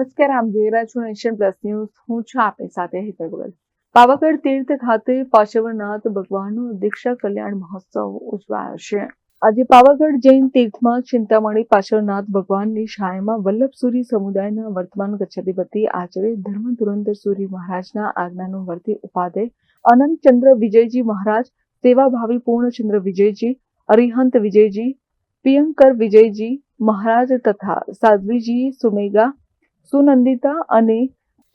નમસ્કાર, આપ જોઈ રહ્યા છો નેશન પ્લસ ન્યૂઝ. હું છું આપની સાથે હેતલ ગોયલ. પાવાગઢ તીર્થ ખાતે પાર્શ્વનાથ ભગવાનનો દીક્ષા કલ્યાણ મહોત્સવ ઉજવાયો છે. આજે પાવાગઢ જૈન તીર્થમાં ચિંતામણી પાર્શ્વનાથ ભગવાનની છાયામાં વલ્લભસુરી સમુદાયના વર્તમાન ગચ્છાધિપતિ આચાર્ય ધર્મધુરંધર સુરી મહારાજના આજ્ઞાનું વર્તી ઉપાધ્યાય અનંતચંદ્ર વિજયજી મહારાજ, સેવાભાવી પૂર્ણચંદ્ર વિજયજી, અરિહંત વિજયજી, પિયંકર વિજયજી મહારાજ તથા સાધ્વીજી સુમેગા, સુનંદિતા અને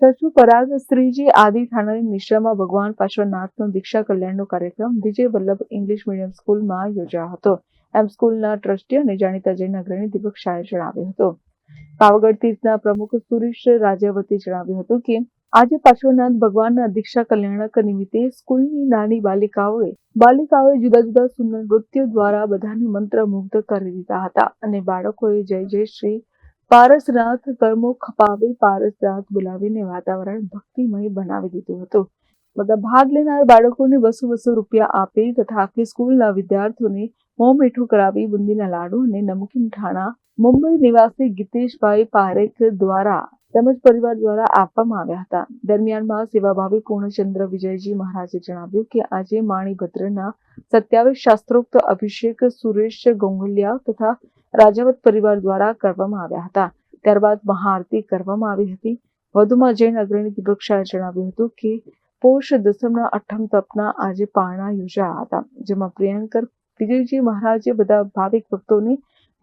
શશુપરાગ શ્રીજી આદિ ઠાણાની નિશ્રામાં ભગવાન પાર્શ્વનાથનો દીક્ષા કલ્યાણનો કાર્યક્રમ વિજય વલ્લભ ઇંગ્લિશ મીડિયમ સ્કૂલમાં યોજાયો હતો. એમ સ્કૂલના ટ્રસ્ટી અને જાણીતા જૈન અગ્રણી દીપક શાહે જણાવ્યું હતું. પાવાગઢ તીર્થના પ્રમુખ સુરેશ રાજાવતી જણાવ્યું હતું કે આજે પાર્શ્વનાથ ભગવાનના દીક્ષા કલ્યાણક નિમિત્તે સ્કૂલની નાની બાલિકાઓએ જુદા જુદા સુંદર નૃત્યો દ્વારા બધાને મંત્રમુગ્ધ કરી દીધા હતા અને બાળકોએ જય જય શ્રી પારસનાથ કર્મો ખપાવે પારસનાથ બોલાવીને વાતાવરણ ભક્તિમય બનાવી દીધું હતું. બધા ભાગ લેનાર બાળકોને બસો રૂપિયા આપી તથા આખી સ્કૂલના વિદ્યાર્થીઓને મોં મીઠું કરાવી બુંદીના લાડુ અને નમકીન ઠાણા મુંબઈ નિવાસી ગીતેશભાઈ પારેખ દ્વારા તેમજ પરિવાર દ્વારા આપવામાં આવ્યા હતા. દરમિયાનમાં સેવાભાવી પૂર્ણચંદ્ર વિજયજી મહારાજે જણાવ્યું કે આજે માણીભદ્રના 27 શાસ્ત્રોક્ત અભિષેક સુરેશ ગોંગલિયા તથા રાજાવત પરિવાર દ્વારા કરવામાં આવ્યા હતા. ત્યારબાદ મહાઆરતી કરવામાં આવી હતી. વધુમાં જૈન અગ્રણી દીપક શાહે જણાવ્યું હતું કે પોષ દસમના 8મ તપના આજે પારણા યોજાયા હતા, જેમાં પ્રિયંકર વિજયજી મહારાજે બધા ભાવિક ભક્તોને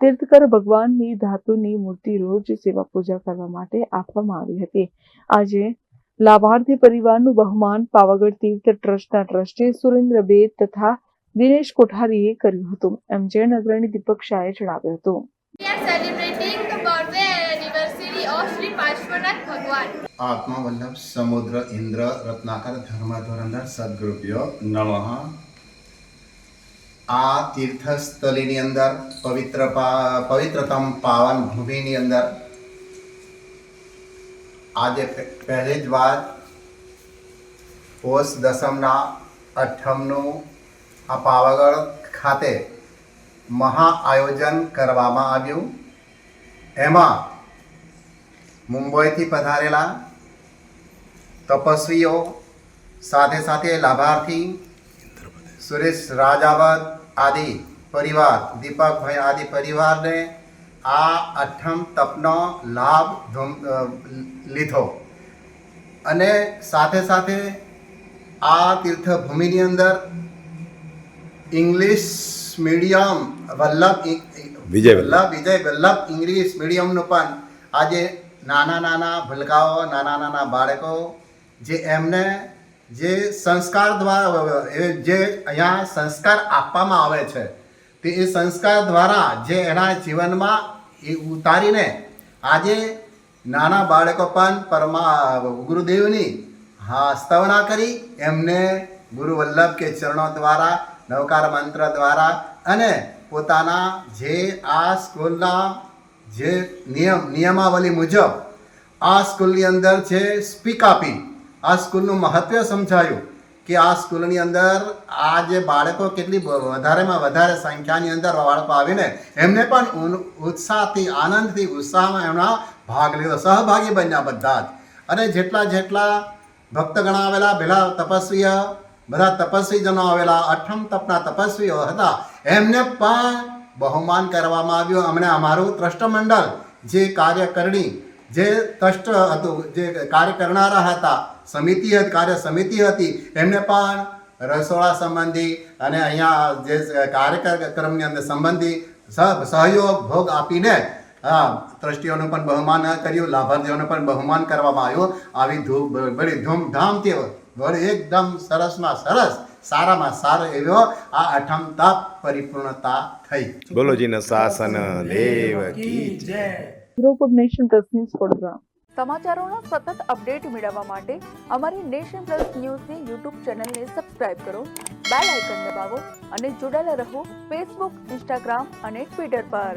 તીર્થકર ભગવાનની ધાતુની મૂર્તિ રોજ સેવા પૂજા કરવા માટે આપવામાં આવી હતી. આજે લાભાર્થી પરિવારનું બહુમાન પાવાગઢ તીર્થ ટ્રસ્ટના ટ્રસ્ટી સુરેન્દ્ર બેદ તથા દિનેશ કોઠારીએ કર્યું હતું. એમ જૈન અગ્રણી દીપક શાહે જણાવ્યું હતું. આત્મા વલ્લભ સમુદ્ર ઇન્દ્ર રત્નાકર ધર્મધુરંધર સદગુરુભ્યો નમઃ. આ તીર્થસ્થળીની અંદર પવિત્રતમ પાવન ભૂમિની અંદર આજે પહેલી જ વાત પોષ દસમના 8મનું આ પાવાગઢ ખાતે મહા આયોજન કરવામાં આવ્યું. એમાં મુંબઈથી પધારેલા તપસ્વીઓ સાથે સાથે લાભાર્થી સુરેશ રાજાવત આદિ પરિવાર, દીપકભાઈ આદિ પરિવારને આ 8મ તપનો લાભ લીધો અને સાથે સાથે આ તીર્થભૂમિની અંદર English medium Vijay Vallabh English મીડિયમનું પણ આજે નાના ભૂલકાઓ, નાના બાળકો જે એમને જે સંસ્કાર દ્વારા જે અહીંયા સંસ્કાર આપવામાં આવે છે તે એ સંસ્કાર દ્વારા જે એના જીવનમાં એ ઉતારીને આજે નાના બાળકો પણ ગુરુદેવની સ્તવના કરી એમને ગુરુ વલ્લભ કે ચરણો દ્વારા નવકાર મંત્ર દ્વારા અને પોતાના જે આ સ્કૂલના જે નિયમાવલી મુજબ આ સ્કૂલની અંદર જે સ્પીક આપી આ સ્કૂલનું મહત્વ સમજાયું કે આ સ્કૂલની અંદર આ જે બાળકો કેટલી વધારેમાં વધારે સંખ્યાની અંદર બાળકો આવીને એમને પણ ઉત્સાહથી, આનંદથી, ઉત્સાહમાં એમના ભાગ લીધો, સહભાગી બન્યા બધા જ. અને જેટલા ભક્તગણ આવેલા, બધા તપસ્વીજનો આવેલા, 8મ તપના તપસ્વીઓ હતા એમને પણ બહુમાન કરવામાં આવ્યું. અમને અમારું ટ્રસ્ટ મંડળ જે કાર્યકરણી જે ટ્રસ્ટ હતું, જે કાર્ય કરનારા હતા, કાર્ય સમિતિ હતી, એમને પણ રસોડા સંબંધી અને અહીંયા જે કાર્યક્રમની અંદર સંબંધી સહયોગ ભોગ આપીને ટ્રસ્ટીઓનું પણ બહુમાન કર્યું, લાભાર્થીઓનું પણ બહુમાન કરવામાં આવ્યું. આવી બડી ધૂમધામથી એકદમ સરસમાં સરસ, સારામાં સારો એવો આ 8મ તપ પરિપૂર્ણતા થઈ. બોલોજીના શાસન દેવ કી જય. Nation Plus News Vadodara. સમાચારોના સતત અપડેટ મેળવવા માટે અમારી નેશન પ્લસ ન્યૂઝની યુટ્યુબ ચેનલને સબસ્ક્રાઇબ કરો, બેલ આઇકન દબાવો અને જોડાયેલા રહો ફેસબુક, ઇન્સ્ટાગ્રામ અને ટ્વિટર પર.